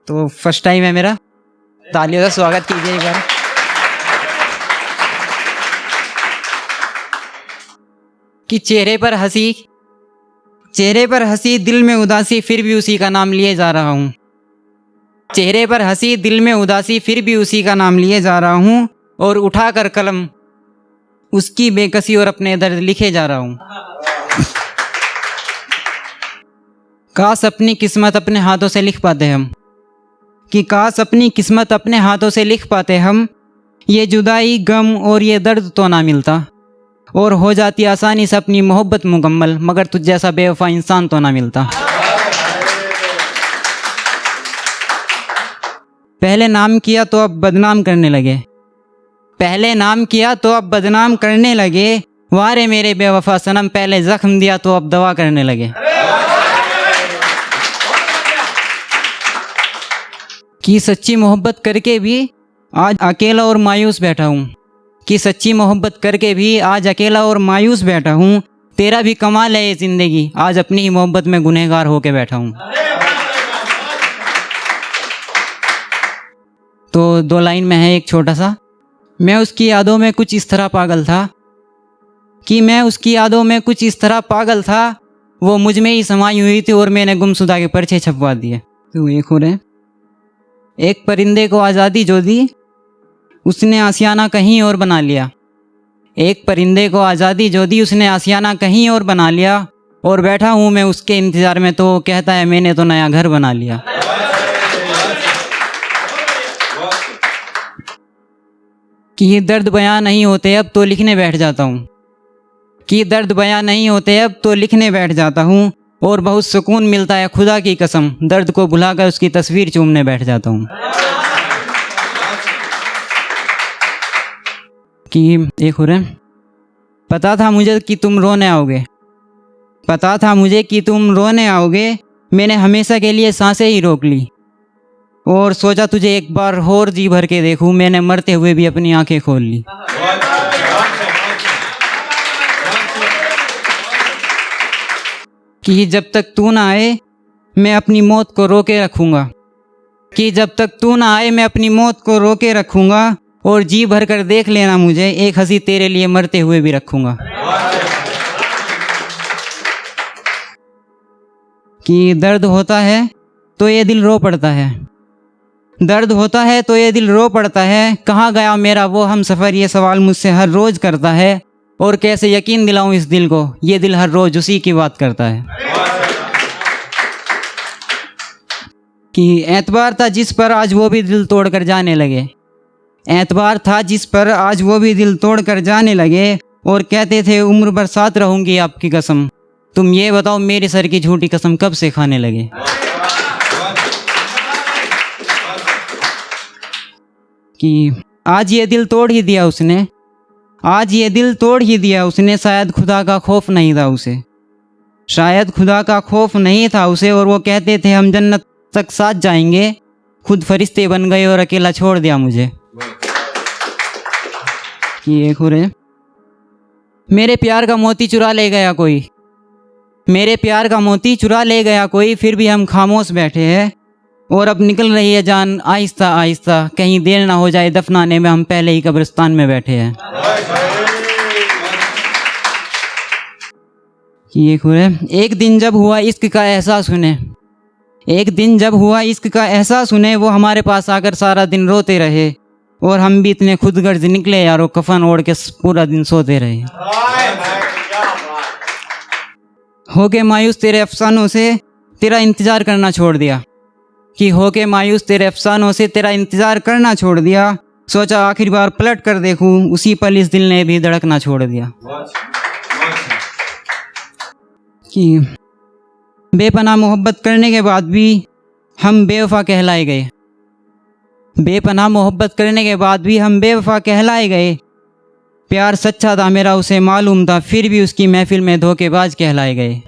तो first time है मेरा, तालियों से स्वागत कीजिए एक बार। कि चेहरे पर हंसी दिल में उदासी, फिर भी उसी का नाम लिए जा रहा हूँ। चेहरे पर हंसी दिल में उदासी, फिर भी उसी का नाम लिए जा रहा हूँ। और उठा कर कलम उसकी बेकसी और अपने दर्द लिखे जा रहा हूँ। काश अपनी किस्मत अपने हाथों से लिख पाते हम, कि काश अपनी किस्मत अपने हाथों से लिख पाते हम। ये जुदाई गम और ये दर्द तो ना मिलता, और हो जाती आसानी से अपनी मोहब्बत मुकम्मल, मगर तुझ जैसा बेवफा इंसान तो ना मिलता। पहले नाम किया तो अब बदनाम करने लगे, पहले नाम किया तो अब बदनाम करने लगे। वारे मेरे बेवफा सनम, पहले जख्म दिया तो अब दवा करने लगे। कि सच्ची मोहब्बत करके भी आज अकेला और मायूस बैठा हूँ, कि सच्ची मोहब्बत करके भी आज अकेला और मायूस बैठा हूँ। तेरा भी कमाल है ये ज़िंदगी, आज अपनी ही मोहब्बत में गुनहगार होके बैठा हूँ। तो 2 लाइन में है एक छोटा सा। मैं उसकी यादों में कुछ इस तरह पागल था, कि मैं उसकी यादों में कुछ इस तरह पागल था। वो मुझ में ही समाई हुई थी और मैंने गुमशुदा के पर्चे छपवा दिए। तो एक और है। एक परिंदे को आज़ादी जो दी, उसने आशियाना कहीं और बना लिया। एक परिंदे को आज़ादी जो दी, उसने आशियाना कहीं और बना लिया। और बैठा हूँ मैं उसके इंतज़ार में, तो कहता है मैंने तो नया घर बना लिया। कि ये दर्द बयां नहीं होते अब तो लिखने बैठ जाता हूँ, कि दर्द बयां नहीं होते अब तो लिखने बैठ जाता हूँ। और बहुत सुकून मिलता है खुदा की कसम, दर्द को भुलाकर उसकी तस्वीर चूमने बैठ जाता हूँ। कि एक और है। पता था मुझे कि तुम रोने आओगे, पता था मुझे कि तुम रोने आओगे। मैंने हमेशा के लिए सांसें ही रोक ली, और सोचा तुझे एक बार और जी भर के देखूं। मैंने मरते हुए भी अपनी आंखें खोल ली। कि जब तक तू ना आए मैं अपनी मौत को रोके रखूँगा, कि जब तक तू ना आए मैं अपनी मौत को रोके रखूँगा। और जी भर कर देख लेना मुझे, एक हंसी तेरे लिए मरते हुए भी रखूँगा। कि दर्द होता है तो ये दिल रो पड़ता है, दर्द होता है तो ये दिल रो पड़ता है। कहाँ गया मेरा वो हम सफ़र, ये सवाल मुझसे हर रोज़ करता है। और कैसे यकीन दिलाऊं इस दिल को, ये दिल हर रोज़ उसी की बात करता है। कि एतबार था जिस पर आज वो भी दिल तोड़ कर जाने लगे, एतबार था जिस पर आज वो भी दिल तोड़ कर जाने लगे। और कहते थे उम्र भर साथ रहूंगी आपकी कसम, तुम ये बताओ मेरे सर की झूठी कसम कब से खाने लगे। कि आज ये दिल तोड़ ही दिया उसने, आज ये दिल तोड़ ही दिया उसने। शायद खुदा का खौफ नहीं था उसे, शायद खुदा का खौफ नहीं था उसे। और वो कहते थे हम जन्नत तक साथ जाएंगे, खुद फरिश्ते बन गए और अकेला छोड़ दिया मुझे। कि एक और है। मेरे प्यार का मोती चुरा ले गया कोई, मेरे प्यार का मोती चुरा ले गया कोई। फिर भी हम खामोश बैठे हैं, और अब निकल रही है जान आहिस्ता आहिस्ता। कहीं देर ना हो जाए दफनाने में, हम पहले ही कब्रिस्तान में बैठे हैं। ये है। एक दिन जब हुआ इश्क का एहसास उन्हें, एक दिन जब हुआ इश्क का एहसास उन्हें। वो हमारे पास आकर सारा दिन रोते रहे, और हम भी इतने खुदगर्ज निकले यारो, कफन ओढ़ के पूरा दिन सोते रहे। हो के मायूस तेरे अफसानों से तेरा इंतज़ार करना छोड़ दिया, कि हो के मायूस तेरे अफसानों से तेरा इंतज़ार करना छोड़ दिया। सोचा आखिरी बार पलट कर देखूं, उसी पल इस दिल ने भी धड़कना छोड़ दिया। कि बेपनाह मोहब्बत करने के बाद भी हम बेवफा कहलाए गए, बेपनाह मोहब्बत करने के बाद भी हम बेवफा कहलाए गए। प्यार सच्चा था मेरा उसे मालूम था, फिर भी उसकी महफिल में धोखेबाज कहलाए गए।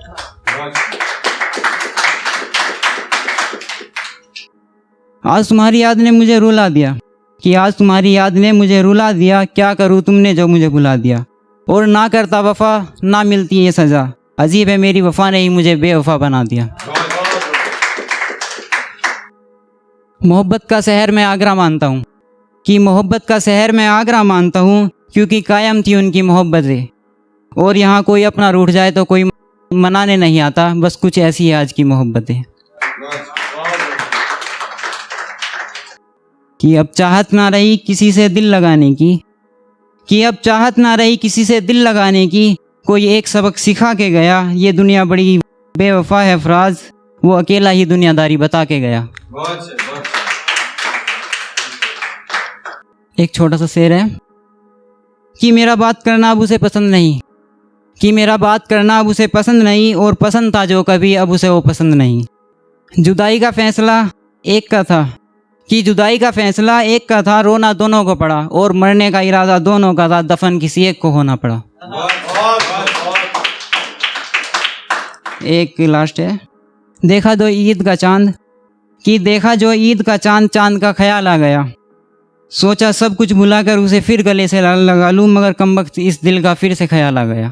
आज तुम्हारी याद ने मुझे रुला दिया, कि आज तुम्हारी याद ने मुझे रुला दिया। क्या करूँ तुमने जो मुझे भुला दिया, और ना करता वफा ना मिलती ये सज़ा। अजीब है मेरी वफा ने ही मुझे बेवफा बना दिया। मोहब्बत का शहर मैं आगरा मानता हूँ, कि मोहब्बत का शहर मैं आगरा मानता हूँ, क्योंकि कायम थी उनकी मोहब्बतें। और यहाँ कोई अपना रूठ जाए तो कोई मनाने नहीं आता, बस कुछ ऐसी है आज की मोहब्बतें। कि अब चाहत ना रही किसी से दिल लगाने की, कि अब चाहत ना रही किसी से दिल लगाने की, कोई एक सबक सिखा के गया, ये दुनिया बड़ी बेवफा है फराज, वो अकेला ही दुनियादारी बता के गया। एक छोटा सा शेर है कि मेरा बात करना अब उसे पसंद नहीं, कि मेरा बात करना अब उसे पसंद नहीं, और पसंद था जो कभी अब उसे वो पसंद नहीं। जुदाई का फैसला एक का था, कि जुदाई का फैसला एक का था, रोना दोनों को पड़ा, और मरने का इरादा दोनों का था, दफन किसी एक को होना पड़ा। एक लास्ट है, देखा दो ईद का चांद, कि देखा जो ईद का चांद, चांद का ख्याल आ गया, सोचा सब कुछ भुलाकर उसे फिर गले से लगा लूं, मगर कमबख्त इस दिल का फिर से ख्याल आ गया।